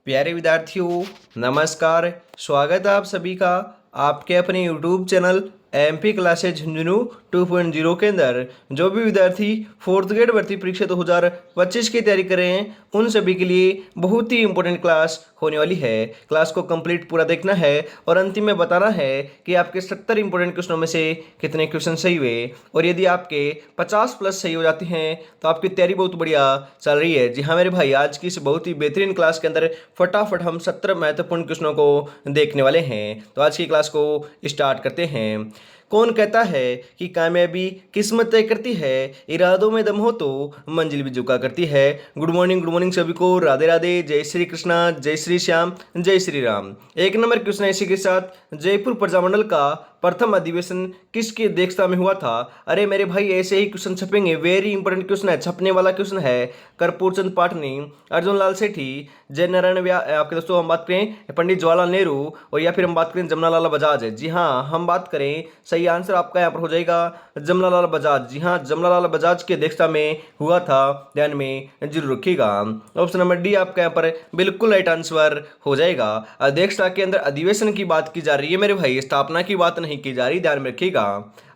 प्यारे विद्यार्थियों, नमस्कार। स्वागत है आप सभी का आपके अपने YouTube channel MP classes Jhunjhunu 2.0 के अंदर। जो भी विद्यार्थी फोर्थ ग्रेड भर्ती परीक्षा 2025 की तैयारी कर रहे हैं, उन सभी के लिए बहुत ही इंपॉर्टेंट क्लास होने वाली है। क्लास को कंप्लीट पूरा देखना है और अंतिम में बताना है कि आपके 70 इंपॉर्टेंट क्वेश्चनों में से कितने क्वेश्चन सही हुए। और यदि आपके 50 प्लस सही हो जाते हैं तो आपकी तैयारी बहुत बढ़िया चल रही है। जी हाँ मेरे भाई, आज की इस बहुत ही बेहतरीन क्लास के अंदर फटाफट हम 70 महत्वपूर्ण क्वेश्चनों को देखने वाले हैं। तो आज की क्लास को स्टार्ट करते हैं। कौन कहता है कि कामयाबी किस्मत तय करती है, इरादों में दम हो तो मंजिल भी झुका करती है। गुड मॉर्निंग सभी को। राधे राधे, जय श्री कृष्णा, जय श्री श्याम, जय श्री राम। एक नंबर क्वेश्चन है इसी के साथ। जयपुर प्रजामंडल का प्रथम अधिवेशन किसकी अध्यक्षता में हुआ था? अरे मेरे भाई, ऐसे ही क्वेश्चन छपेंगे। वेरी इंपॉर्टेंट क्वेश्चन है, छपने वाला क्वेश्चन है। कर्पूर चंद पाटनी, अर्जुन लाल सेठी, जय नारायण व्यास, आपके दोस्तों हम बात करें पंडित जवाहरलाल नेहरू, और या फिर हम बात करें जमनालाल बजाज। जी हाँ, हम बात करें, सही आंसर आपका यहाँ पर हो जाएगा जमनालाल बजाज। जी हाँ, जमनालाल बजाज की अध्यक्षता में हुआ था, ध्यान में जरूर रखिएगा। ऑप्शन नंबर डी आपका यहाँ पर बिल्कुल राइट आंसर हो जाएगा। अध्यक्षता के अंदर अधिवेशन की बात की जा रही है मेरे भाई, स्थापना की बात नहीं की जा रही, ध्यान में रखिएगा।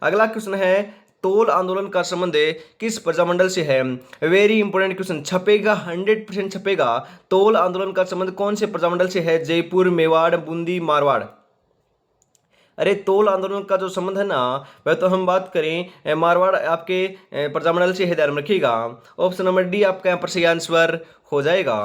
अगला क्वेश्चन है, तोल आंदोलन का संबंध किस प्रजामंडल से है? वेरी इंपॉर्टेंट क्वेश्चन, छपेगा, 100% छपेगा। तोल आंदोलन का संबंध कौन से प्रजामंडल से है? जयपुर, मेवाड़, बूंदी, मारवाड़। अरे तोल आंदोलन का जो संबंध है ना, वह तो हम बात करें मारवाड़ आपके प्रजामंडल से है, ध्यान में रखिएगा। ऑप्शन नंबर डी आपका यहाँ पर सही आंसर हो जाएगा।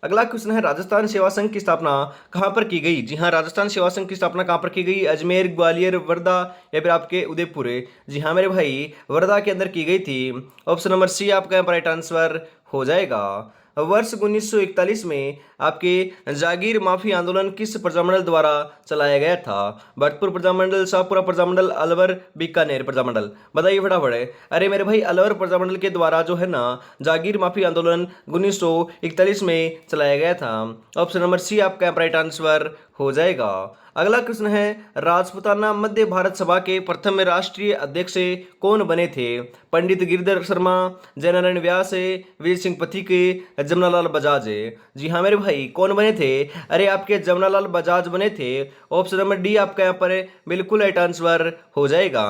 अगला क्वेश्चन है, राजस्थान सेवा संघ की स्थापना कहाँ पर की गई? जी हाँ, राजस्थान सेवा संघ की स्थापना कहाँ पर की गई? अजमेर, ग्वालियर, वर्धा या फिर आपके उदयपुर? जी हाँ मेरे भाई, वर्धा के अंदर की गई थी। ऑप्शन नंबर सी आपका यहाँ पर राइट आंसर हो जाएगा। वर्ष 1941 में आपके जागीर माफी आंदोलन किस प्रजामंडल द्वारा चलाया गया था? भरतपुर प्रजामंडल, शाहपुरा प्रजामंडल, अलवर, बीकानेर प्रजामंडल? बताइए फटाफट। अरे मेरे भाई, अलवर प्रजामंडल के द्वारा जो है ना, जागीर माफी आंदोलन 1941 में चलाया गया था। ऑप्शन नंबर सी आपका राइट आंसर हो जाएगा। अगला प्रश्न है, राजपूताना मध्य भारत सभा के प्रथम राष्ट्रीय अध्यक्ष कौन बने थे? पंडित गिरिधर शर्मा, जयनारायण व्यास, वीर सिंह पथिक, जमनालाल बजाज? जी हाँ मेरे भाई, कौन बने थे? अरे आपके जमनालाल बजाज बने थे। ऑप्शन नंबर डी आपका यहाँ पर बिल्कुल राइट आंसर हो जाएगा।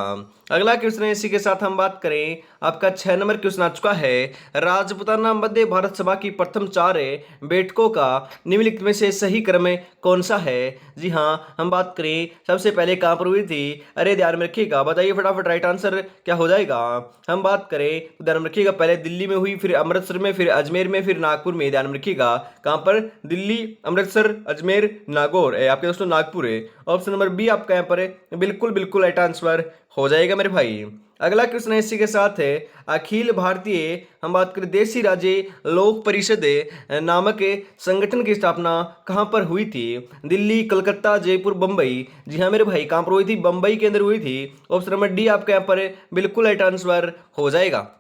अगला क्वेश्चन है, इसी के साथ हम बात करें, आपका 6 नंबर क्वेश्चन आ चुका है। राजपूताना मध्य भारत सभा की प्रथम 4 बैठकों का निम्नलिखित में से सही क्रम कौन सा है? जी हाँ, हम बात करें, सबसे पहले कहाँ पर हुई थी? अरे ध्यान में रखिएगा, बताइए फटाफट, राइट आंसर क्या हो जाएगा? हम बात करें तो ध्यान में रखिएगा, पहले दिल्ली में हुई, फिर अमृतसर में, फिर अजमेर में, फिर नागपुर में। ध्यान में रखिएगा, कहाँ पर? दिल्ली, अमृतसर, अजमेर, नागौर, आपके दोस्तों नागपुर है। ऑप्शन नंबर बी आपका यहाँ पर बिल्कुल राइट आंसर हो जाएगा मेरे भाई। अगला क्वेश्चन है, इसी के साथ है, अखिल भारतीय, हम बात करें, देसी राज्य लोक परिषद नामक संगठन की स्थापना कहाँ पर हुई थी? दिल्ली, कलकत्ता, जयपुर, बम्बई? जी हाँ मेरे भाई, कहाँ पर हुई थी? बम्बई के अंदर हुई थी। ऑप्शन नंबर डी आपका यहाँ पर बिल्कुल राइट आंसर हो जाएगा।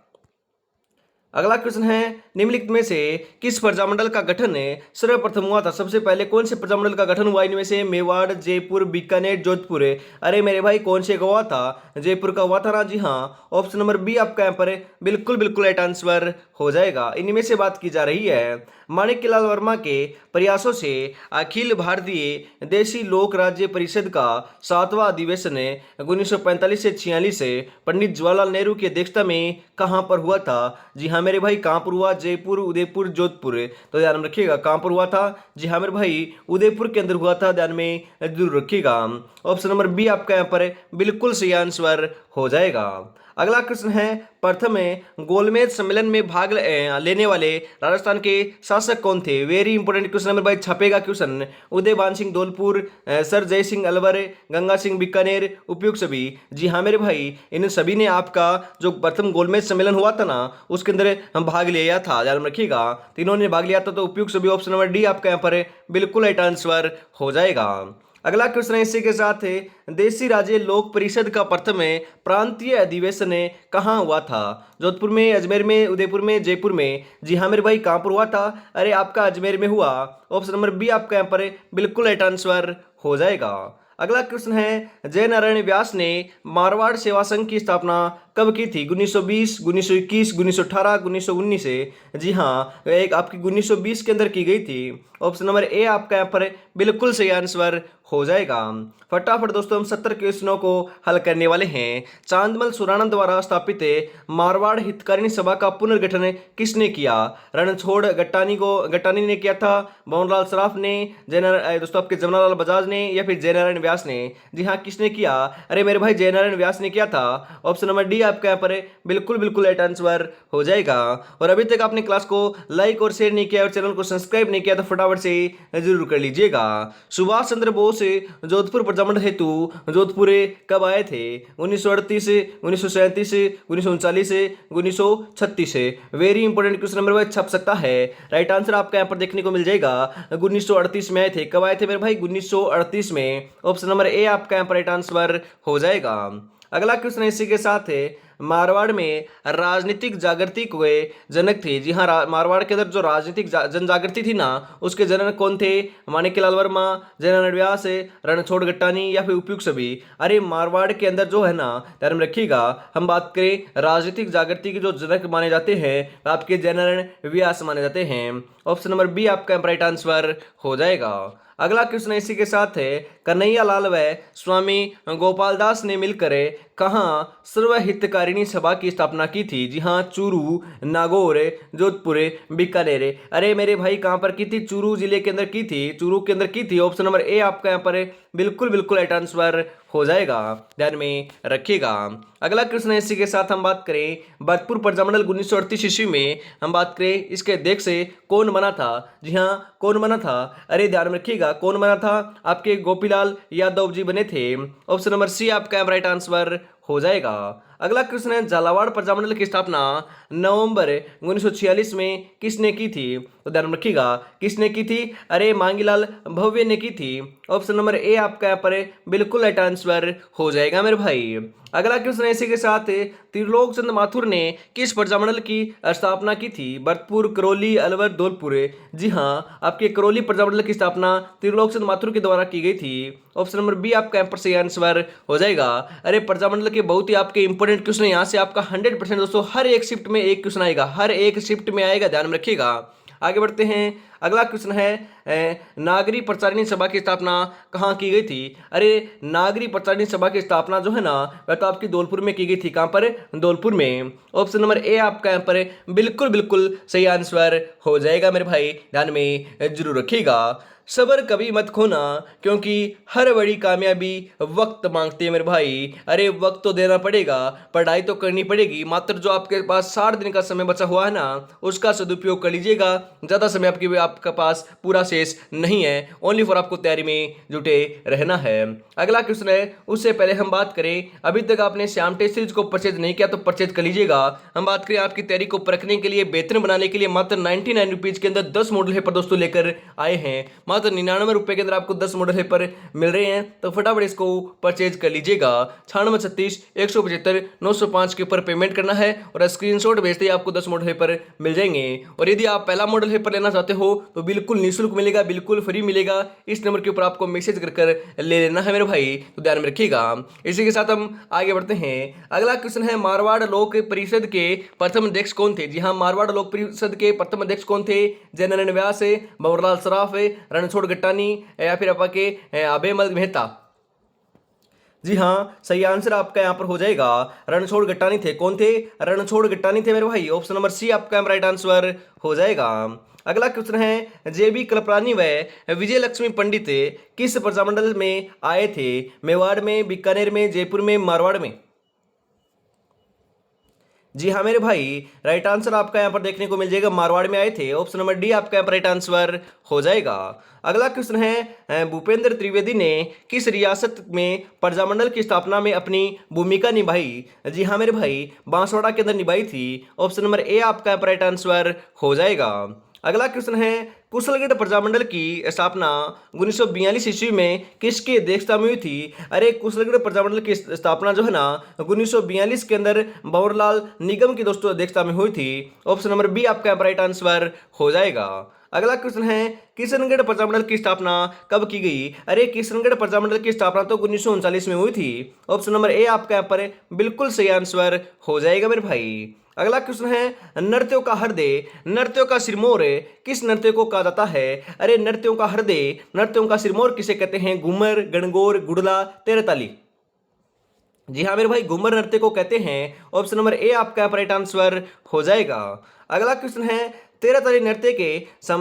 अगला क्वेश्चन है, निम्नलिखित में से किस प्रजामंडल का गठन सर्वप्रथम हुआ था? सबसे पहले कौन से प्रजामंडल का गठन हुआ इनमें से? मेवाड़, जयपुर, बीकानेर, जोधपुर? अरे मेरे भाई, कौन से का हुआ था? जयपुर का हुआ था ना। जी हाँ, ऑप्शन नंबर बी आपका यहाँ पर बिल्कुल राइट आंसर हो जाएगा। इनमें से बात की जा रही है। माणिक्यलाल वर्मा के प्रयासों से अखिल भारतीय देशी लोक राज्य परिषद का 7वां अधिवेशन 1945 से 46 से पंडित जवाहरलाल नेहरू की अध्यक्षता में कहाँ पर हुआ था? जी हाँ मेरे भाई, कहाँ पर हुआ? जयपुर, उदयपुर, जोधपुर? तो ध्यान में रखिएगा, कहाँ पर हुआ था? जी हाँ मेरे भाई, उदयपुर के अंदर हुआ था, ध्यान में जरूर रखिएगा। ऑप्शन नंबर बी आपका यहाँ पर बिल्कुल सही आंसर हो जाएगा। अगला प्रश्न है, प्रथम गोलमेज सम्मेलन में भाग लेने वाले राजस्थान के शासक कौन थे? वेरी इंपॉर्टेंट क्वेश्चन नंबर भाई, छपेगा क्वेश्चन। उदयभान सिंह धौलपुर, सर जय सिंह अलवर, गंगा सिंह बीकानेर, उपयुक्त सभी? जी हाँ मेरे भाई, इन सभी ने आपका जो प्रथम गोलमेज सम्मेलन हुआ था ना, उसके अंदर हम भाग लिया था, ध्यान में रखिएगा। तीनों ने भाग लिया था, तो उपयुक्त सभी ऑप्शन नंबर डी आपका यहाँ पर बिल्कुल राइट आंसर हो जाएगा। अगला क्वेश्चन है, इसी के साथ है, देशी राज्य लोक परिषद का प्रथम प्रांतीय अधिवेशन कहाँ हुआ था? जोधपुर में, अजमेर में, उदयपुर में, जयपुर में? जी हाँ मेरे भाई, कहाँ पर हुआ था? अरे आपका अजमेर में हुआ। ऑप्शन नंबर बी आपका यहाँ पर बिल्कुल राइट आंसर हो जाएगा। अगला क्वेश्चन है, जय नारायण व्यास ने मारवाड़ सेवा संघ की स्थापना कब की थी? 1920, 1921, 1918, 1919 से? जी हाँ, एक आपकी 1920 के अंदर की गई थी। ऑप्शन नंबर ए आपका यहाँ पर बिल्कुल सही आंसर हो जाएगा। फटाफट दोस्तों हम 70 क्वेश्चनों को हल करने वाले हैं। चांदमल सुराणा द्वारा स्थापित मारवाड़ हितकारिणी सभा का पुनर्गठन किसने किया? रणछोड़ गट्टानी ने किया था, भंवरलाल सराफ ने, दोस्तों आपके जमनालाल बजाज ने, या फिर जयनारायण व्यास ने? जी हाँ, किसने किया? अरे मेरे भाई जयनारायण व्यास ने किया था। ऑप्शन नंबर डी आपका यहाँ पर बिल्कुल बिल्कुल राइट आंसर हो जाएगा। और अभी तक आपने क्लास को लाइक और शेयर नहीं किया और चैनल को सब्सक्राइब नहीं किया तो फटाफट से जरूर कर लीजिएगा। सुभाष चंद्र बोस जोधपुर प्रजामंडल हेतु जोधपुर कब आए थे? 1938, 1937, 1939, 1936? Very important question number wise छप सकता है। राइट आंसर आपका यहाँ पर देखने को मिल जाएगा 1938 में आए थे। कब आए थे मेरे भाई? 1938 में। ऑप्शन नंबर ए आपका यहाँ पर राइट आंसर हो जाएगा। अगला क्वेश्चन इसी के साथ है, मारवाड़ में राजनीतिक जागृति के जनक थे। जी हाँ, मारवाड़ के अंदर जो राजनीतिक जन जागृति थी ना, उसके जनक कौन थे? माणिक्यलाल वर्मा, जयनारायण व्यास, रणछोड़ गट्टानी, या फिर उपयुक्त सभी? अरे मारवाड़ के अंदर जो है ना, ध्यान में रखिएगा, हम बात करें राजनीतिक जागृति के जो जनक माने जाते हैं आपके जयनारायण व्यास माने जाते हैं। ऑप्शन नंबर बी आपका राइट आंसर हो जाएगा। अगला क्वेश्चन इसी के साथ है, कन्हैया लाल व स्वामी गोपाल दास ने मिलकर कहाँ सर्वहितकारिणी सभा की स्थापना की थी? जी हाँ, चूरू, नागौर, जोधपुर, बीकानेर? अरे मेरे भाई कहाँ पर की थी? चूरू जिले के अंदर की थी, चूरू के अंदर की थी। ऑप्शन नंबर ए आपका यहाँ पर बिल्कुल बिल्कुल राइट आंसर हो जाएगा, ध्यान में रखिएगा। अगला क्वेश्चन है इसी के साथ हम बात करें, भरतपुर प्रजामंडल 1938 ईस्वी में हम बात करें इसके अध्यक्ष से कौन बना था? जी हाँ, कौन बना था? अरे ध्यान में रखिएगा, कौन बना था? आपके गोपीलाल यादव जी बने थे। ऑप्शन नंबर सी आपका राइट आंसर हो जाएगा। अगला क्वेश्चन है, झालावाड़ प्रजामंडल की स्थापना नवंबर 1946 में किसने की थी? तो ध्यान रखिएगा, किसने की थी? अरे मांगीलाल भव्य ने की थी। ऑप्शन नंबर ए आपका यहाँ पर बिल्कुल राइट आंसर हो जाएगा मेरे भाई। अगला क्वेश्चन इसी के साथ त्रिलोक चंद माथुर ने किस प्रजामंडल की स्थापना की थी? भरतपुर, करौली, अलवर, धौलपुर? जी हाँ, आपके करौली प्रजामंडल की स्थापना त्रिलोक चंद माथुर के द्वारा की गई थी। ऑप्शन नंबर बी आपका यहाँ पर सही आंसर हो जाएगा। अरे प्रजामंडल के बहुत ही आपके इंपॉर्टेंट क्वेश्चन यहाँ से आपका 100% दोस्तों हर एक शिफ्ट में एक क्वेश्चन आएगा, हर एक शिफ्ट में आएगा, ध्यान में रखिएगा। आगे बढ़ते हैं। अगला क्वेश्चन है, नागरी प्रचारिणी सभा की स्थापना कहाँ की गई थी? अरे नागरी प्रचारिणी सभा की स्थापना जो है ना, वह तो आपकी धौलपुर में की गई थी। कहाँ पर? धौलपुर में। ऑप्शन नंबर ए आपका यहाँ पर बिल्कुल बिल्कुल सही आंसर हो जाएगा मेरे भाई, ध्यान में जरूर रखिएगा। सबर कभी मत खोना, क्योंकि हर बड़ी कामयाबी वक्त मांगती है मेरे भाई। अरे वक्त तो देना पड़ेगा, पढ़ाई तो करनी पड़ेगी, मात्र जो आपके पास 60 दिन का समय बचा हुआ है ना, उसका सदुपयोग कर लीजिएगा। ज़्यादा समय आपके पास पूरा शेष नहीं है, ओनली फॉर आपको तैयारी में जुटे रहना है। अगला क्वेश्चन है, उससे पहले हम बात करें, अभी तक आपने श्याम टेस्ट सीरीज को परचेज नहीं किया तो परचेज कर लीजिएगा। हम बात करें आपकी तैयारी को परखने के लिए, बेहतर बनाने के लिए मात्र 99 रुपीज़ के अंदर 10 मॉडल पेपर दोस्तों लेकर आए हैं। मात्र 99 रुपए के अंदर आपको 10 मॉडल पेपर मिल रहे हैं, तो फटाफट इसको परचेज कर लीजिएगा। 9636 175 905 के ऊपर पेमेंट करना है और स्क्रीनशॉट भेजते ही आपको 10 मॉडल पेपर मिल जाएंगे। और यदि आप पहला मॉडल पेपर लेना चाहते हो तो बिल्कुल निःशुल्क मिलेगा, बिल्कुल फ्री मिलेगा। इस नंबर के ऊपर आपको मैसेज कर ले लेना है मेरे भाई, तो ध्यान में रखिएगा। इसी के साथ हम आगे बढ़ते हैं। अगला क्वेश्चन है, मारवाड़ लोक परिषद के प्रथम अध्यक्ष कौन थे? जी हाँ, मारवाड़ लोक परिषद के प्रथम अध्यक्ष कौन थे? जयनारायण व्यास, भंवरलाल सराफ, रणछोड़ गट्टानी, या फिर आपके अभयमल मेहता? जी हाँ, सही आंसर आपका यहाँ पर हो जाएगा रणछोड़ गट्टानी थे। कौन थे? रणछोड़ गट्टानी थे मेरे भाई। ऑप्शन नंबर सी आपका राइट आंसर हो जाएगा। अगला क्वेश्चन है, जेबी कल्परानी व विजय लक्ष्मी पंडित किस प्रजामंडल में आए थे? मेवाड़ में, बीकानेर में, जयपुर में, मारवाड़ में? जी हाँ मेरे भाई, राइट आंसर आपका यहाँ पर देखने को मिल जाएगा मारवाड़ में आए थे। ऑप्शन नंबर डी आपका यहाँ पर राइट आंसर हो जाएगा। अगला क्वेश्चन है, भूपेंद्र त्रिवेदी ने किस रियासत में प्रजामंडल की स्थापना में अपनी भूमिका निभाई? जी हाँ मेरे भाई, बांसवाड़ा के अंदर निभाई थी। ऑप्शन नंबर ए आपका यहाँ पर राइट आंसर हो जाएगा। अगला क्वेश्चन है, कुशलगढ़ प्रजामंडल की स्थापना 1942 ईस्वी में किसकी अध्यक्षता में हुई थी? अरे कुशलगढ़ प्रजामंडल की स्थापना जो है ना 1942 के अंदर भंवरलाल निगम की दोस्तों अध्यक्षता में हुई थी। ऑप्शन नंबर बी आपका राइट आंसर हो जाएगा। अगला क्वेश्चन है किशनगढ़ प्रजामंडल की स्थापना कब की गई? अरे किशनगढ़ प्रजामंडल की स्थापना तो 1939 में हुई थी। ऑप्शन नंबर ए आपका यहाँ पर बिल्कुल सही आंसर हो जाएगा मेरे भाई। अगला क्वेश्चन है नर्त्यों का हृदय, नर्त्यों का सिरमौर किस नृत्य को कहा जाता है? अरे नर्त्यों का हृदय, नर्त्यों का सिरमौर किसे कहते हैं? घूमर, गणगौर, गुड़ला, तेरताली। जी हाँ मेरे भाई, घूमर नृत्य को कहते हैं। ऑप्शन नंबर ए आपका राइट आंसर हो जाएगा। अगला क्वेश्चन है तेरहताली नृत्य के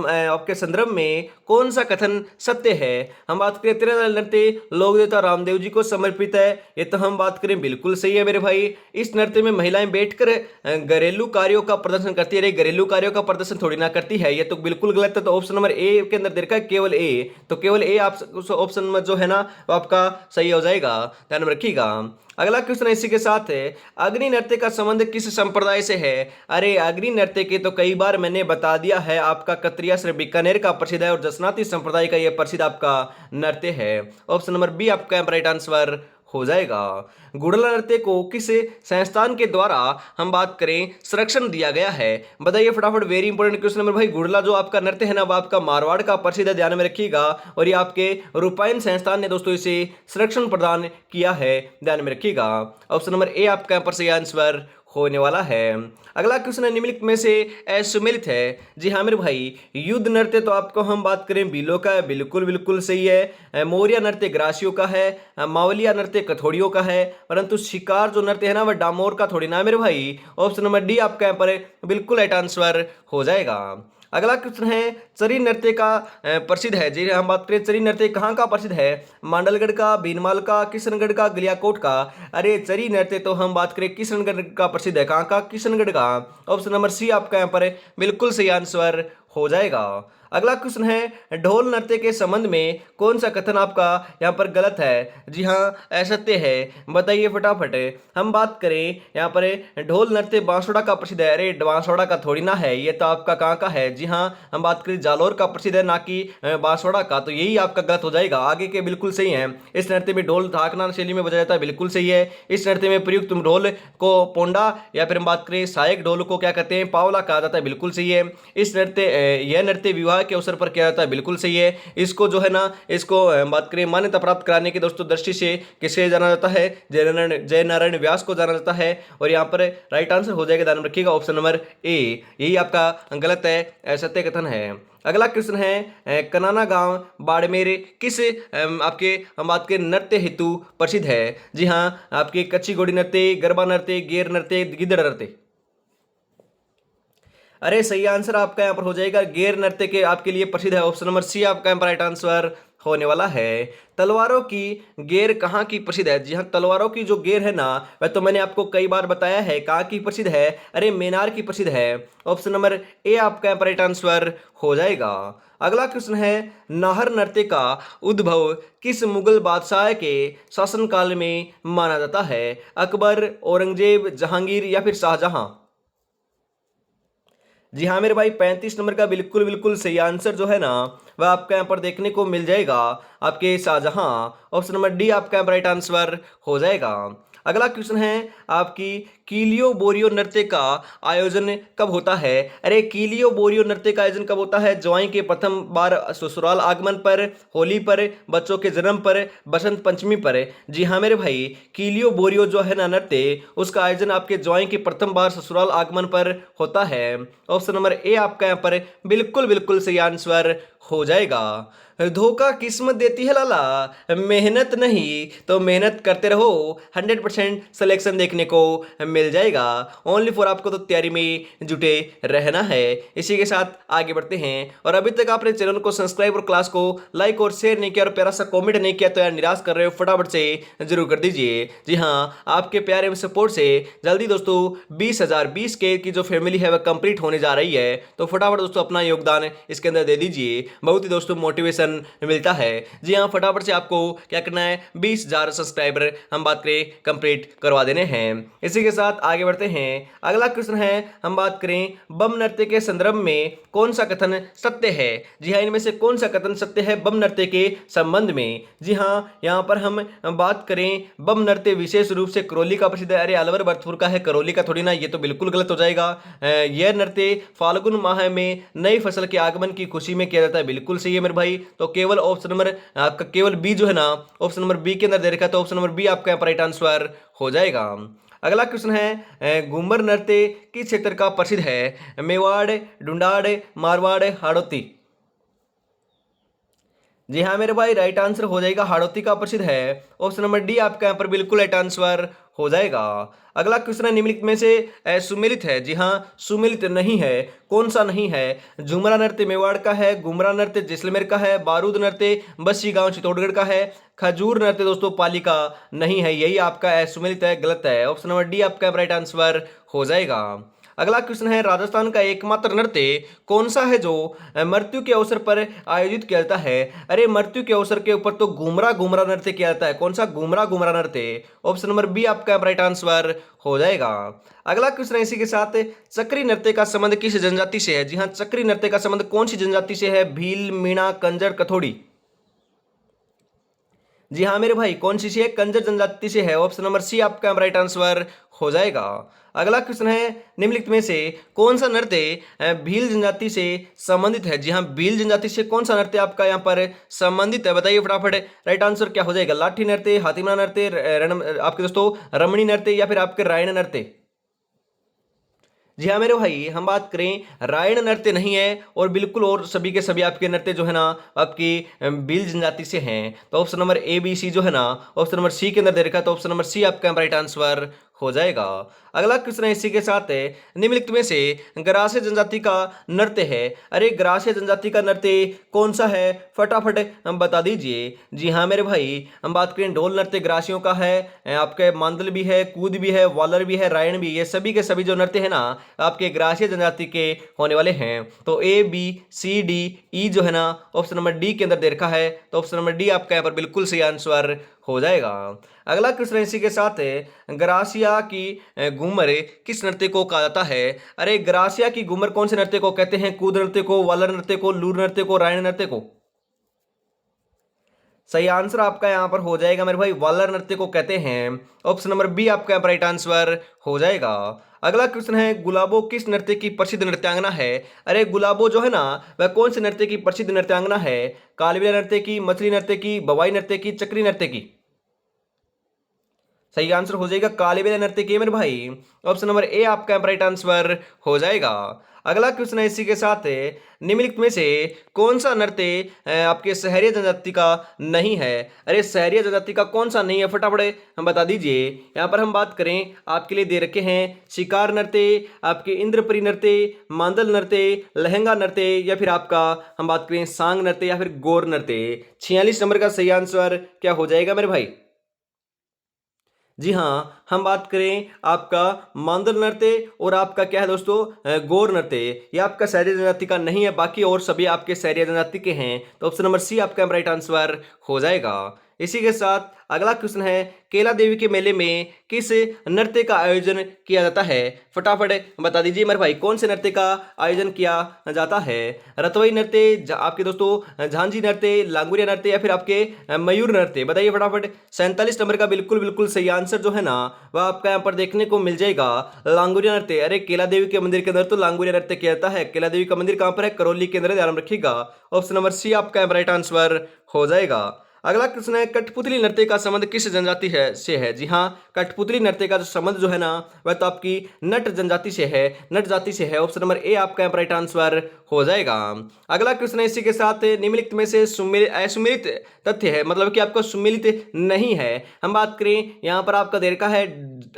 आपके संदर्भ में कौन सा कथन सत्य है? हम बात करें तेरहताली नृत्य लोक देवता रामदेव जी को समर्पित है, ये तो हम बात करें बिल्कुल सही है मेरे भाई। इस नृत्य में महिलाएं बैठकर घरेलू कार्यों का प्रदर्शन करती है। अरे घरेलू कार्यों का प्रदर्शन थोड़ी ना करती है, ये तो बिल्कुल गलत है। तो ऑप्शन नंबर ए के अंदर देखा केवल ए, तो केवल ए आप ऑप्शन में जो है ना वो आपका सही हो जाएगा, ध्यान में रखिएगा। अगला क्वेश्चन इसी के साथ है अग्नि नृत्य का संबंध किस संप्रदाय से है? अरे अग्नि नृत्य के तो कई बार मैंने बता दिया है, आपका कतरिया सिर्फ बीकानेर का प्रसिद्ध है और जसनाती संप्रदाय का यह प्रसिद्ध आपका नृत्य है। ऑप्शन नंबर बी आपका राइट आंसर हो जाएगा। गुड़ला नृत्य को किस संस्थान के द्वारा हम बात करें संरक्षण दिया गया है? बताइए फटाफट, वेरी इंपॉर्टेंट क्वेश्चन नंबर भाई। गुड़ला जो आपका नृत्य है ना वो आपका मारवाड़ का प्रसिद्ध है, ध्यान में रखिएगा। और ये आपके रूपायन संस्थान ने दोस्तों इसे संरक्षण प्रदान किया है, ध्यान में रखिएगा। ऑप्शन नंबर ए आपका यहाँ पर सही आंसर होने वाला है। अगला क्वेश्चन निम्नलिखित में से असुमेलित है? जी हाँ मेरे भाई, युद्ध नृत्य तो आपको हम बात करें बिलो का है, बिल्कुल बिल्कुल सही है। मौर्य नृत्य ग्रासियों का है, मावलिया नृत्य कथोड़ियों का है, परंतु शिकार जो नृत्य है ना वह डामोर का थोड़ी ना मेरे भाई। ऑप्शन नंबर डी आपका यहाँ पर बिल्कुल राइट आंसर हो जाएगा। अगला क्वेश्चन है चरी नृत्य का प्रसिद्ध है। जी हम बात करें चरी नृत्य कहाँ का प्रसिद्ध है? मांडलगढ़ का, भीनमाल का, किशनगढ़ का, गलियाकोट का। अरे चरी नृत्य तो हम बात करें किशनगढ़ का प्रसिद्ध है, कहाँ का? किशनगढ़ का। ऑप्शन नंबर सी आपका यहाँ पर बिल्कुल सही आंसर हो जाएगा। अगला क्वेश्चन है ढोल नृत्य के संबंध में कौन सा कथन आपका यहाँ पर गलत है? जी हाँ असत्य है, बताइए फटाफट। हम बात करें यहाँ पर ढोल नृत्य बांसवाड़ा का प्रसिद्ध है। अरे बांसवाड़ा का थोड़ी ना है, ये तो आपका कहाँ का है? जी हाँ हम बात करें जालौर का प्रसिद्ध है, ना कि बांसवाड़ा का, तो यही आपका गलत हो जाएगा। आगे के बिल्कुल सही है। इस नृत्य में ढोल धाकना शैली में बजाया जाता है, बिल्कुल सही है। इस नृत्य में प्रयुक्त ढोल को पोंडा या फिर हम बात करें सहायक ढोल को क्या कहते हैं? पावला कहा जाता है, बिल्कुल सही है। इस नृत्य यह नृत्य विवाह के अवसर पर किया जाता है, बिल्कुल सही है। इसको जो है ना इसको बात करें मान्यता प्राप्त कराने की दोस्तों दृष्टि से किसे जाना जाता है? जय नारायण व्यास को जाना जाता है। और यहाँ पर राइट आंसर हो जाएगा, ध्यान रखिएगा, ऑप्शन नंबर ए, यही आपका गलत है, सत्य कथन है। अगला क्वेश्चन है कनाना गांव बाड़मेर किस आपके हम बात के नृत्य हेतु प्रसिद्ध है? जी हाँ आपके कच्ची घोड़ी नृत्य, गरबा नृत्य, गेर नृत्य, गिद्ध नृत्य। अरे सही आंसर आपका यहाँ पर हो जाएगा गेर नृत्य के आपके लिए प्रसिद्ध है। ऑप्शन नंबर सी आपका यहाँ पर राइट आंसर होने वाला है। तलवारों की गेर कहाँ की प्रसिद्ध है? जी हाँ तलवारों की जो गेर है ना वह तो मैंने आपको कई बार बताया है कहाँ की प्रसिद्ध है। अरे मेनार की प्रसिद्ध है। ऑप्शन नंबर ए आपका यहाँ पर राइट आंसर हो जाएगा। अगला क्वेश्चन है नाहर नृत्य का उद्भव किस मुगल बादशाह के शासनकाल में माना जाता है? अकबर, औरंगजेब, जहांगीर या फिर शाहजहां? जी हाँ मेरे भाई 35 नंबर का बिल्कुल बिल्कुल सही आंसर जो है ना वह आपका यहाँ पर देखने को मिल जाएगा, आपके शाहजहां। ऑप्शन नंबर डी आपका राइट आंसर हो जाएगा। अगला क्वेश्चन है आपकी कीलियो बोरियो नृत्य का आयोजन कब होता है? अरे कीलियो बोरियो नृत्य का आयोजन कब होता है? ज्वाई के प्रथम बार ससुराल आगमन पर, होली पर, बच्चों के जन्म पर, बसंत पंचमी पर। जी हाँ मेरे भाई, कीलियो बोरियो जो है ना नृत्य उसका आयोजन आपके ज्वाई के प्रथम बार ससुराल आगमन पर होता है। ऑप्शन नंबर ए आपका यहाँ पर बिल्कुल बिल्कुल सही आंसर हो जाएगा। धोखा किस्मत देती है लाला, मेहनत नहीं तो मेहनत करते रहो, 100% सिलेक्शन देखने को मिल जाएगा। ओनली फॉर आपको तो तैयारी में जुटे रहना है। इसी के साथ आगे बढ़ते हैं। और अभी तक आपने चैनल को सब्सक्राइब और क्लास को लाइक और शेयर नहीं किया और प्यारा सा कमेंट नहीं किया तो यार निराश कर रहे हो, फटाफट से जरूर कर दीजिए। जी हाँ आपके प्यारे में सपोर्ट से जल्दी दोस्तों 20,020 के की जो फैमिली है वह कंप्लीट होने जा रही है, तो फटाफट दोस्तों अपना योगदान इसके अंदर दे दीजिए। बहुत ही दोस्तों मोटिवेशन मिलता है। जी हाँ, फटाफट से आपको क्या करना है, 20,000 सब्सक्राइबर हम बात करें कंप्लीट करवा देने हैं। इसी के साथ आगे बढ़ते हैं। अगला क्वेश्चन है, हम बात करें बम नृत्य के संदर्भ में कौन सा कथन सत्य है। जी हाँ, इनमें से कौन सा कथन सत्य है बम नृत्य के संबंध में। जी हाँ, यहाँ पर हम बात करें बम नृत्य विशेष रूप से करौली का प्रसिद्ध है। अरे अलवर भरतपुर का है, करौली का थोड़ी ना, ये तो बिल्कुल गलत हो जाएगा। यह नृत्य फाल्गुन माह में नई फसल के आगमन की खुशी में किया जाता है, बिल्कुल सही है मेरे भाई। तो केवल ऑप्शन नंबर आपका केवल बी जो है ना, ऑप्शन नंबर बी के अंदर दे रखा है, तो ऑप्शन नंबर बी आपका यहाँ पर राइट आंसर हो जाएगा। अगला क्वेश्चन है, घूमर नृत्य किस क्षेत्र का प्रसिद्ध है। मेवाड़, ढूंढाड़, मारवाड़, हाड़ौती। जी हाँ मेरे भाई, राइट आंसर हो जाएगा हाड़ौती का प्रसिद्ध है। ऑप्शन नंबर डी आपका यहाँ पर बिल्कुल राइट आंसर हो जाएगा। अगला क्वेश्चन है, निम्नलिखित में से सुमेलित है। जी हाँ, सुमेलित नहीं है, कौन सा नहीं है। झुमरा नृत्य मेवाड़ का है, घुमरा नृत्य जैसलमेर का है, बारूद नृत्य बस्सी गांव चित्तौड़गढ़ का है, खजूर नृत्य दोस्तों पाली का नहीं है, यही आपका सुमेलित है, गलत है। ऑप्शन नंबर डी आपका राइट आंसर हो जाएगा। अगला क्वेश्चन है, राजस्थान का एकमात्र नृत्य कौन सा है जो मृत्यु के अवसर पर आयोजित किया जाता है। अरे मृत्यु के अवसर के ऊपर तो घूमरा घूमरा नृत्य किया जाता है, कौन सा घूमरा घूमरा नृत्य। ऑप्शन नंबर बी आपका राइट आंसर हो जाएगा। अगला क्वेश्चन है इसी के साथ, चक्री नृत्य का संबंध किस जनजाति से है। जी हाँ, चक्री नृत्य का संबंध कौन सी जनजाति से है। भील, मीणा, कंजर, कथोड़ी। जी हाँ मेरे भाई, कौन सी है, कंजर जनजाति से है। ऑप्शन नंबर सी आपका राइट आंसर हो जाएगा। अगला क्वेश्चन है, निम्नलिखित में से कौन सा नृत्य भील जनजाति से संबंधित है। जी हाँ, भील जनजाति से कौन सा नृत्य आपका यहाँ पर संबंधित है, बताइए फटाफट। राइट आंसर क्या हो जाएगा, लाठी नृत्य, हाथीमारा नृत्य, आपके दोस्तों रमणी नृत्य, या फिर आपके रायण नृत्य। जी हाँ मेरे भाई, हम बात करें रायण नृत्य नहीं है, और बिल्कुल और सभी के सभी आपके नृत्य जो है ना आपकी भील जनजाति से हैं। तो option number A B C जो है ना, ऑप्शन नंबर सी के अंदर दे रखा है, तो ऑप्शन नंबर सी आपका राइट आंसर हो जाएगा। अगला क्वेश्चन है इसी के साथ है, निम्नलिखित में से ग्रास्य जनजाति का नृत्य है। अरे ग्रास्य जनजाति का नृत्य कौन सा है, फटाफट हम बता दीजिए। जी हाँ मेरे भाई, हम बात करें ढोल नृत्य ग्रासियों का है, आपके मांदल भी है, कूद भी है, वालर भी है, रायण भी, ये सभी के सभी जो नृत्य है ना आपके ग्रासीय जनजाति के होने वाले हैं। तो ए बी सी डी ई जो है ना ऑप्शन नंबर डी के अंदर दे रखा है, तो ऑप्शन नंबर डी आपका यहाँ पर बिल्कुल सही आंसर हो जाएगा। अगला क्वेश्चन इसी के साथ है, ग्रासिया की घूमर किस नृत्य को कहा जाता है। अरे ग्रासिया की घूमर कौन से नृत्य को कहते हैं, कूद नृत्य को, वालर नृत्य को, लूर नृत्य को, रायण नृत्य को। सही आंसर आपका यहां पर हो जाएगा मेरे भाई, वालर नृत्य को कहते हैं। ऑप्शन नंबर बी आपका राइट आंसर हो जाएगा। अगला क्वेश्चन है, गुलाबो किस नृत्य की प्रसिद्ध नृत्यांगना है। अरे गुलाबो जो है ना वह कौन से नृत्य की प्रसिद्ध नृत्यांगना है, कालबेलिया नृत्य की, मछली नृत्य की, बवाई नृत्य की, चक्री नृत्य की। सही आंसर हो जाएगा कालबेलिया नृत्य की मेरे भाई, ऑप्शन नंबर ए आपका राइट आंसर हो जाएगा। अगला क्वेश्चन है इसी के साथ, निम्नलिखित में से कौन सा नृत्य आपके शहरी जनजाति का नहीं है। अरे शहरी जनजाति का कौन सा नहीं है, फटाफट हम बता दीजिए। यहाँ पर हम बात करें आपके लिए दे रखे हैं शिकार नृत्य, आपके इंद्रपुरी नृत्य, मांदल नृत्य, लहंगा नृत्य, या फिर आपका हम बात करें सांग नृत्य या फिर गौर नृत्य। 46 नंबर का सही आंसर क्या हो जाएगा मेरे भाई। जी हाँ, हम बात करें आपका मांदल नृत्य और आपका क्या है दोस्तों गौर नृत्य, ये आपका शहरी जनजाति का नहीं है, बाकी और सभी आपके शहरी जनजाति के हैं। तो ऑप्शन नंबर सी आपका राइट आंसर हो जाएगा। इसी के साथ अगला क्वेश्चन है, केला देवी के मेले में किस नृत्य का आयोजन किया जाता है। फटाफट बता दीजिए मेरे भाई, कौन से नृत्य का आयोजन किया जाता है। रतवई नृत्य, आपके दोस्तों झांझी नृत्य, लांगुरिया नृत्य, या फिर आपके मयूर नृत्य, बताइए फटाफट। 47 नंबर का बिल्कुल बिल्कुल सही आंसर जो है ना वह आपका यहाँ पर देखने को मिल जाएगा, लांगुरिया नृत्य। अरे केला देवी के मंदिर के अंदर तो लांगुरिया नृत्य किया जाता है। केला देवी का मंदिर कहाँ पर है, करौली के अंदर, ध्यान रखिएगा। ऑप्शन नंबर सी आपका राइट आंसर हो जाएगा। अगला क्वेश्चन है, कठपुतली नृत्य का संबंध किस जनजाति से है। जी हाँ, कठपुतली नृत्य का जो संबंध जो है ना वह तो आपकी नट जनजाति से है, नट जाति से है। ऑप्शन नंबर ए आपका राइट आंसर हो जाएगा। अगला क्वेश्चन है इसी के साथ, निम्नलिखित में से असुमिलित तथ्य है, मतलब कि आपका सुमिलित नहीं है। हम बात करें यहाँ पर आपका दे रखा है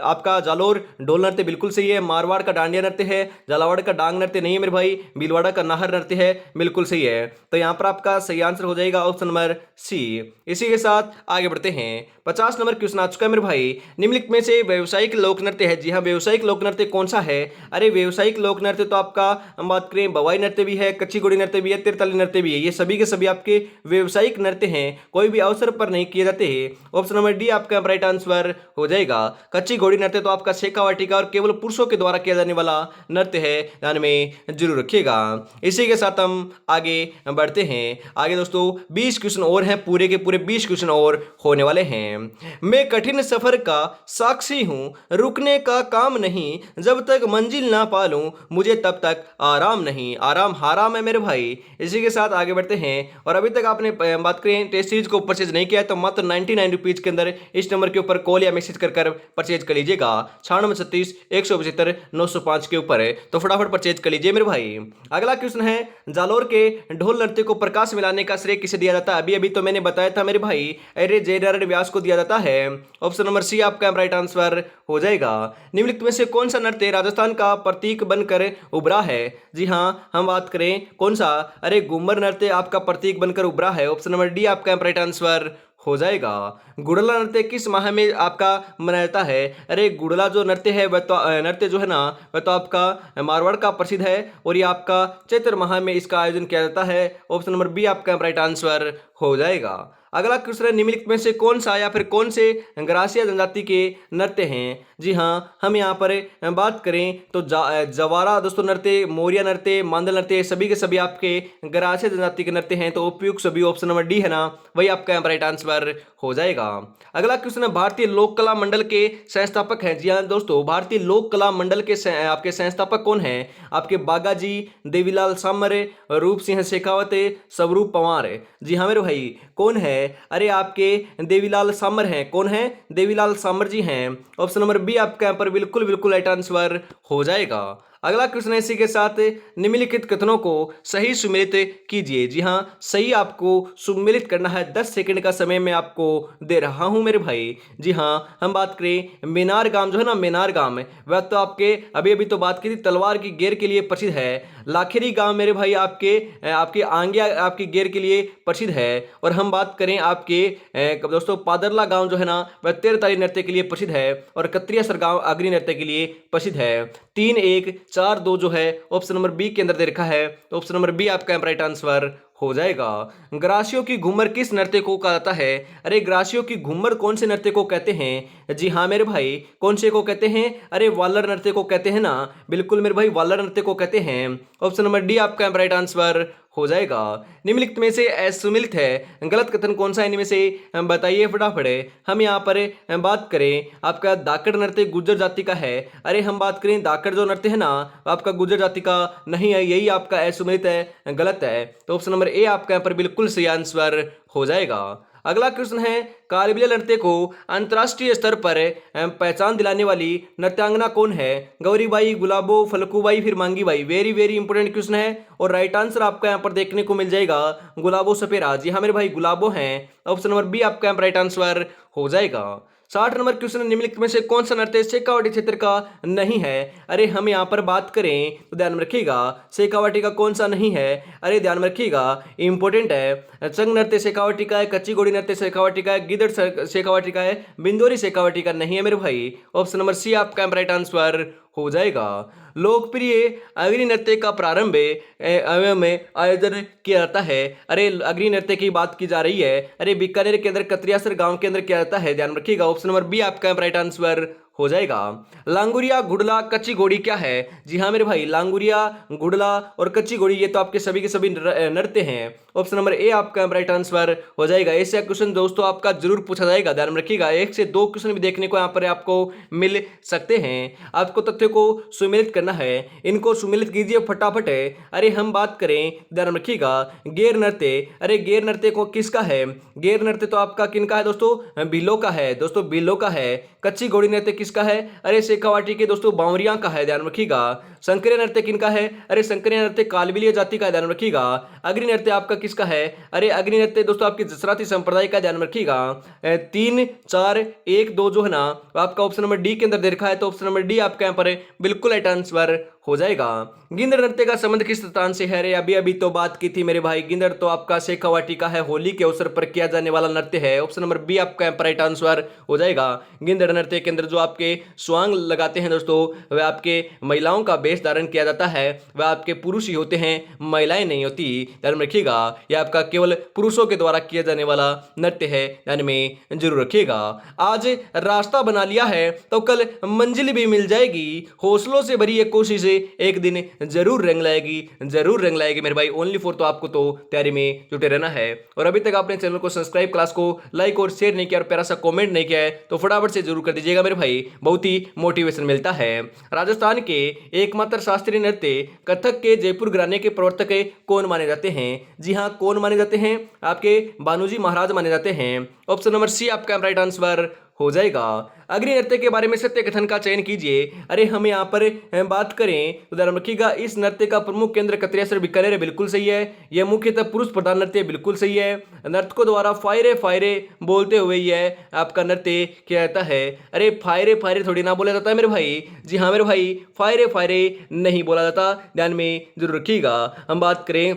आपका जालोर ढोल नृत्य, बिल्कुल सही है। मारवाड़ का डांडिया नृत्य है, झालावाड़ का डांग नृत्य नहीं है मेरे भाई, भीलवाड़ा का नाहर नृत्य है, बिल्कुल सही है। तो यहाँ पर आपका सही आंसर हो जाएगा ऑप्शन नंबर सी। इसी के साथ आगे बढ़ते हैं, 50 नंबर क्वेश्चन आ चुका है मेरे भाई, निम्नलिखित में से व्यावसायिक लोक नृत्य है। जी हाँ, व्यावसायिक लोक नृत्य कौन सा है। अरे व्यावसायिक लोक नृत्य तो आपका हम बात करें बवाई नृत्य भी है, कच्ची घोड़ी नृत्य भी है, तिरताली नृत्य भी है। ये सभी के सभी आपके व्यवसायिक नृत्य हैं, कोई भी अवसर पर नहीं किए जाते हैं। ऑप्शन नंबर डी आपका राइट आंसर हो जाएगा। कच्ची घोड़ी नृत्य तो आपका शेखावाटी का और केवल पुरुषों के द्वारा किया जाने वाला नृत्य है, ध्यान में जरूर रखिएगा। इसी के साथ हम आगे बढ़ते हैं। आगे दोस्तों 20 क्वेश्चन और हैं, पूरे के पूरे 20 क्वेश्चन और होने वाले हैं। मैं कठिन सफर का साक्षी हूं, रुकने का काम नहीं, जब तक मंजिल ना पालूं मुझे तब तक आराम नहीं। आराम हराम है मेरे भाई। इसी के साथ आगे बढ़ते हैं। और अभी तक आपने बात करें टेस्ट सीरीज को परचेज नहीं किया है तो मात्र 99 रुपीज के अंदर इस नंबर के ऊपर कॉल या मैसेज कर परचेज कर लीजिएगा। 9636 175 के ऊपर है, तो फटाफट परचेज कर लीजिए मेरे भाई। अगला क्वेश्चन है, जालोर के ढोल नृत्य को प्रकाश में लाने का श्रेय किसे दिया जाता है? अभी अभी तो मैंने बताया था मेरे भाई, अरे जयनारायण व्यास को दिया जाता है। ऑप्शन नंबर सी आपका राइट आंसर हो जाएगा। निम्नलिखित में से कौन सा नृत्य राजस्थान का प्रतीक बनकर उभरा है? जी हाँ, हम बात करें कौन सा, अरे घूमर नृत्य आपका प्रतीक बनकर उभरा है। ऑप्शन नंबर डी आपका राइट आंसर हो जाएगा। गुड़ला नृत्य किस माह में आपका मनाया जाता है? अरे गुड़ला जो नृत्य है वह तो नृत्य जो है ना वह तो आपका मारवाड़ का प्रसिद्ध है और ये आपका चैत्र माह में इसका आयोजन किया जाता है। ऑप्शन नंबर बी आपका राइट आंसर हो जाएगा। अगला क्वेश्चन है, निम्नलिखित में से कौन सा या फिर कौन से ग्रासीय जनजाति के नृत्य हैं? जी हाँ, हम यहाँ पर बात करें तो जवारा दोस्तों नृत्य, मोरिया नृत्य, मांदल नृत्य, सभी के सभी आपके ग्रासीय जनजाति के नृत्य हैं। तो उपयुक्त सभी ऑप्शन नंबर डी है ना, वही आपका राइट आंसर हो जाएगा। अगला क्वेश्चन है, भारतीय लोक कला मंडल के संस्थापक हैं? जी हाँ दोस्तों, भारतीय लोक कला मंडल के आपके संस्थापक कौन हैं? आपके बागा जी, देवीलाल सामर, रूप सिंह शेखावत, स्वरूप पंवार। जी हाँ मेरे भाई, कौन है? अरे आपके देवीलाल सामर हैं। कौन है? देवीलाल सामर जी हैं। ऑप्शन नंबर बी आपका यहाँ पर बिल्कुल बिल्कुल राइट आंसर हो जाएगा। अगला क्वेश्चन है, इसी के साथ निम्नलिखित कथनों को सही सुमेलित कीजिए। जी हाँ, सही आपको सुमेलित करना है। 10 सेकंड का समय मैं आपको दे रहा हूं मेरे भाई। जी हाँ, हम बात करें मेनार गांव जो है ना, मेनार गांव वह तो आपके अभी अभी तो बात की थी तलवार की गेर के लिए प्रसिद्ध है। लाखेरी गांव मेरे भाई आपके आपके आंगिया आपकी गेर के लिए प्रसिद्ध है। और हम बात करें आपके दोस्तों पादरला गांव जो है ना वह तेरताली नृत्य के लिए प्रसिद्ध है और कत्रियासर गांव अग्नि नृत्य के लिए प्रसिद्ध है। 3-1-4-2 जो है ऑप्शन नंबर बी के अंदर दे रखा है, तो ऑप्शन नंबर बी आपका राइट आंसर हो जाएगा। ग्रासियों की घूमर किस नृत्य को कहा जाता है? अरे ग्रासियों की घूमर कौन से नृत्य को कहते हैं? जी हाँ मेरे भाई, कौन से को कहते हैं? अरे वालर नृत्य को कहते हैं ना, बिल्कुल मेरे भाई वालर नृत्य को कहते हैं। ऑप्शन नंबर डी आपका राइट आंसर हो जाएगा। निम्नलिखित में से असुमिलित है, गलत कथन कौन सा इनमें से बताइए फटाफट। हम यहाँ पर बात करें आपका दाकड़ नृत्य गुर्जर जाति का है। अरे हम बात करें दाकड़ जो नृत्य है ना आपका गुर्जर जाति का नहीं है, यही आपका असुमिलित है, गलत है। तो ऑप्शन नंबर ए आपका यहाँ पर बिल्कुल सही आंसर हो जाएगा। अगला क्वेश्चन है, कालबेलिया नृत्य को अंतर्राष्ट्रीय स्तर पर पहचान दिलाने वाली नृत्यांगना कौन है? गौरीबाई, गुलाबो, फलकूबाई, फिर Mangibai. Very very important question है और राइट आंसर आपका यहाँ पर देखने को मिल जाएगा गुलाबो सपेरा। जी हाँ मेरे भाई, गुलाबो हैं। ऑप्शन नंबर बी आपका यहाँ राइट आंसर हो जाएगा। 60 नंबर क्वेश्चन, निम्नलिखित में से कौन सा नृत्य शेखावाटी क्षेत्र का नहीं है? अरे हम यहाँ पर बात करें तो ध्यान में रखिएगा, शेखावाटी का कौन सा नहीं है? अरे ध्यान में रखिएगा, इंपॉर्टेंट है। संग नृत्य शेखावाटी का है, कच्ची घोड़ी नृत्य शेखावाटी का है, गिदड़ शेखावाटी का है, बिंदोरी शेखावाटी का नहीं है मेरे भाई। ऑप्शन नंबर सी आपका राइट आंसर हो जाएगा। लोकप्रिय अग्नि नृत्य का प्रारंभ में आयोजन किया जाता है। अरे अग्नि नृत्य की बात की जा रही है, अरे बीकानेर के अंदर कत्रियासर गांव के अंदर किया जाता है, ध्यान रखिएगा। ऑप्शन नंबर बी आपका राइट आंसर हो जाएगा। लांगुरिया, गुड़ला, कच्ची घोड़ी क्या है? जी हाँ मेरे भाई, लांगुरिया, गुड़ला और कच्ची घोड़ी ये तो आपके सभी के सभी नृत्य हैं। ऑप्शन नंबर ए आपका राइट आंसर हो जाएगा। ऐसा क्वेश्चन दोस्तों आपका जरूर पूछा जाएगा, ध्यान में रखिएगा। 1 से 2 क्वेश्चन भी देखने को यहाँ पर आपको मिल सकते हैं। आपको तथ्य को सुमेलित करना है, इनको सुमेलित कीजिए फटाफट। अरे हम बात करें, ध्यान में रखिएगा, गेर नृत्य। अरे गेर नृत्य को किसका है? गेर नृत्य तो आपका किनका है दोस्तों? भीलों का है दोस्तों, भीलों का है। कच्ची घोड़ी नृत्य किसका है? अरे शेखावाटी के दोस्तों बावरिया का है, ध्यान रखिएगा। संकरिया नृत्य किनका है? अरे संकरिया नृत्य कालबेलिया जाति का, ध्यान रखिएगा। अग्नि नृत्य आपका किसका है? अरे अग्नि नृत्य दोस्तों आपके जसराती संप्रदाय का, ध्यान रखिएगा। 3-4-1-2 जो है ना आपका ऑप्शन नंबर डी के अंदर दे रखा है, तो ऑप्शन नंबर डी आपका यहाँ पर बिल्कुल राइट आंसर हो जाएगा। गिंदड़ नृत्य का संबंध किस स्थान से है? अरे अभी अभी तो बात की थी मेरे भाई। गिंदड़ तो आपका शेखावाटी का है, होली के अवसर पर किया जाने वाला नृत्य है। ऑप्शन नंबर बी आपका राइट आंसर हो जाएगा। गिंदड़ नृत्य के अंदर जो आपके स्वांग लगाते हैं दोस्तों, वह आपके महिलाओं का वेश धारण किया जाता है, वह आपके पुरुष ही होते हैं, महिलाएं नहीं होती। ध्यान में रखिएगा, यह आपका केवल पुरुषों के द्वारा किया जाने वाला नृत्य है, ध्यान में जरूर रखिएगा। आज रास्ता बना लिया है तो कल मंजिल भी मिल जाएगी, हौसलों से भरी ये कोशिश एक दिन जरूर रंग लाएगी, जरूर रंग लाएगी मेरे भाई। ओनली फॉर तो आपको तो तैयारी में जुटे रहना है। और अभी तक आपने चैनल को सब्सक्राइब, क्लास को लाइक और शेयर नहीं किया और प्यारा सा कमेंट नहीं किया है तो फटाफट से जरूर कर दीजिएगा मेरे भाई, बहुत ही मोटिवेशन मिलता है। राजस्थान के एकमात्र शास्त्रीय नृत्य कथक के जयपुर घराने के प्रवर्तक कौन माने जाते हैं? जी हाँ, कौन माने जाते हैं? आपके भानुजी महाराज माने जाते हैं। ऑप्शन नंबर सी आपका राइट आंसर हो जाएगा। अग्नि नृत्य के बारे में सत्य कथन का चयन कीजिए। अरे हम यहाँ पर बात करें तो ध्यान रखिएगा, इस नृत्य का प्रमुख केंद्र कतरियासर बीकानेर है, बिल्कुल सही है। यह मुख्यतः पुरुष प्रधान नृत्य, बिल्कुल सही है। नर्तकों द्वारा फायरे फायरे बोलते हुए यह आपका नृत्य किया जाता है। अरे फायरे फायरे थोड़ी ना बोला जाता है मेरे भाई। जी हाँ मेरे भाई, फायरे फायरे नहीं बोला जाता, ध्यान में जरूर रखिएगा। हम बात करें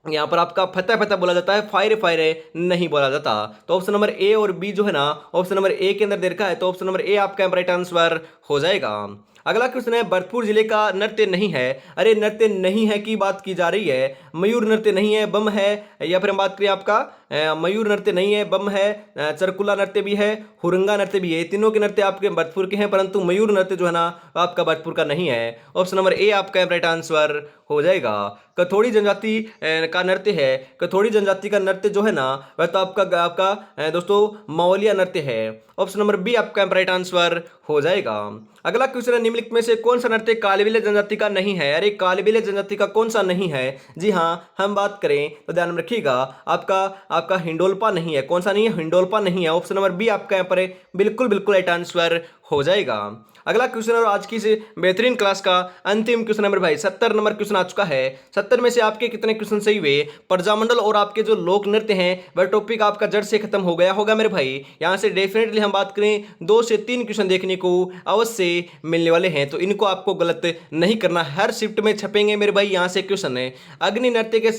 यहाँ पर आपका फतेह फतेह बोला जाता है, फायरे फायरे नहीं बोला जाता। तो ऑप्शन नंबर ए और बी जो है ना, ऑप्शन नंबर ए के अंदर दे रखा है, तो ऑप्शन नंबर ए आपका राइट आंसर हो जाएगा। अगला क्वेश्चन है, भरतपुर जिले का नृत्य नहीं है। अरे नृत्य नहीं है की बात की जा रही है, मयूर नृत्य नहीं है, बम है, या फिर हम बात करें आपका मयूर नृत्य नहीं है, बम है, चरकुला नृत्य भी है, हुरंगा नृत्य भी है। तीनों के नृत्य आपके भरतपुर के हैं, परंतु मयूर नृत्य जो है ना आपका भरतपुर का नहीं है। ऑप्शन नंबर ए आपका राइट आंसर हो जाएगा। कथोड़ी जनजाति का नृत्य है। कथोड़ी जनजाति का नृत्य जो है ना वह तो आपका दोस्तों मौलिया नृत्य है। ऑप्शन नंबर बी आपका राइट आंसर हो जाएगा। अगला क्वेश्चन है, निम्नलिखित में से कौन सा नृत्य कालबेलिया जनजाति का नहीं है? अरे कालबेलिया जनजाति का कौन सा नहीं है? जी हाँ, हम बात करें तो ध्यान में रखिएगा, आपका हिंडोलपा नहीं है। कौन सा नहीं है? हिंडोलपा नहीं है। ऑप्शन नंबर बी आपका यहाँ पर बिल्कुल बिल्कुल राइट आंसर हो जाएगा। अगला क्वेश्चन और आज की इस बेहतरीन क्लास का अंतिम क्वेश्चन नंबर भाई 70 नंबर क्वेश्चन आ चुका है। 70 में से आपके कितने क्वेश्चन सही हुए? प्रजामंडल और आपके जो लोक नृत्य हैं वह टॉपिक आपका जड़ से खत्म हो गया होगा मेरे भाई। यहां से डेफिनेटली हम बात करें 2 से 3 क्वेश्चन देखने को अवश्य मिलने वाले हैं, तो इनको आपको गलत नहीं करना। हर शिफ्ट में छपेंगे मेरे भाई यहाँ से क्वेश्चन है। अग्नि नृत्य के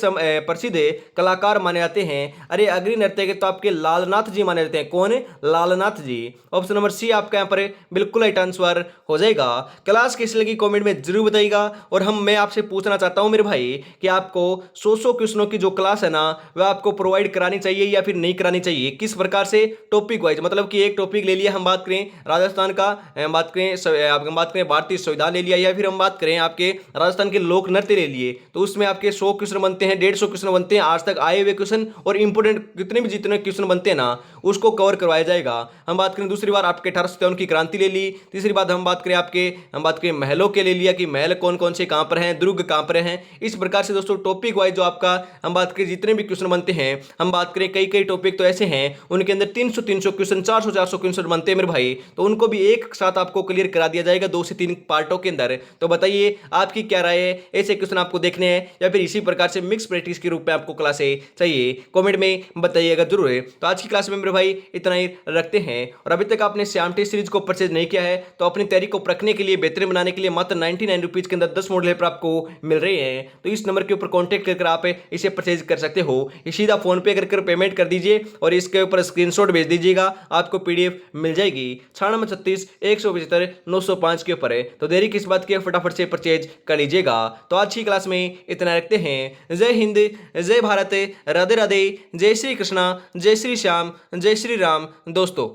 प्रसिद्ध कलाकार माने जाते हैं। अरे अग्नि नृत्य के तो आपके लालनाथ जी माने जाते हैं। कौन? लालनाथ जी। ऑप्शन नंबर सी आपका यहाँ पर बिल्कुल राइट आंसर हो जाएगा। क्लास कैसी लगी कमेंट में जरूर बताइएगा। और मैं आपसे पूछना चाहता हूं मेरे भाई कि आपको 100 क्वेश्चनों की जो क्लास है ना वह आपको प्रोवाइड करानी चाहिए या फिर नहीं करानी चाहिए? किस प्रकार से? टॉपिक वाइज, मतलब कि एक टॉपिक ले लिया, हम बात करें राजस्थान का, बात करें भारतीय संविधान ले लिया, या फिर हम बात करें आपके राजस्थान के लोक नृत्य ले लिए, तो उसमें आपके 100 क्वेश्चन बनते हैं, 150 क्वेश्चन बनते हैं, आज तक आए हुए क्वेश्चन और इंपोर्टेंट जितने क्वेश्चन बनते हैं ना उसको कवर करवाया जाएगा। हम बात करें दूसरी बार आपके 1857 की क्रांति ले ली। तीसरी बात हम बात करें महलों के ले लिया कि महल कौन कौन से कहां पर हैं, दुर्ग कहां पर हैं। इस प्रकार से दोस्तों टॉपिक वाइज जो आपका हम बात करें जितने भी क्वेश्चन बनते हैं, हम बात करें कई टॉपिक तो ऐसे हैं उनके अंदर 300 क्वेश्चन, 400 क्वेश्चन बनते हैं मेरे भाई, तो उनको भी एक साथ आपको क्लियर करा दिया जाएगा 2 से 3 पार्टों के अंदर। तो बताइए आपकी क्या राय है? ऐसे क्वेश्चन आपको देखने हैं या फिर इसी प्रकार से मिक्स प्रैक्टिस के रूप में आपको क्लासें चाहिए? कमेंट में बताइएगा जरूर। तो आज की क्लास में मेरे भाई इतना ही रखते हैं। और अभी तक आपने श्याम टेस्ट सीरीज को परचेज नहीं किया है तो अपनी तैयारी को रखने के लिए, बेहतरीन बनाने के लिए मात्र 99 रुपीज के अंदर 10 मॉडल पेपर आपको मिल रहे हैं। तो इस नंबर के ऊपर कांटेक्ट करके आप इसे परचेज कर सकते हो। ये सीधा फोन पे करके पेमेंट कर दीजिए और इसके ऊपर स्क्रीनशॉट भेज दीजिएगा, आपको पीडीएफ मिल जाएगी। 9636 125 905 के ऊपर है, तो देरी किस बात की, फटाफट से परचेज कर लीजिएगा। तो आज की क्लास में इतना रखते हैं। जय हिंद, जय भारत, राधे राधे, जय श्री कृष्णा, जय श्री श्याम, जय श्री राम दोस्तों।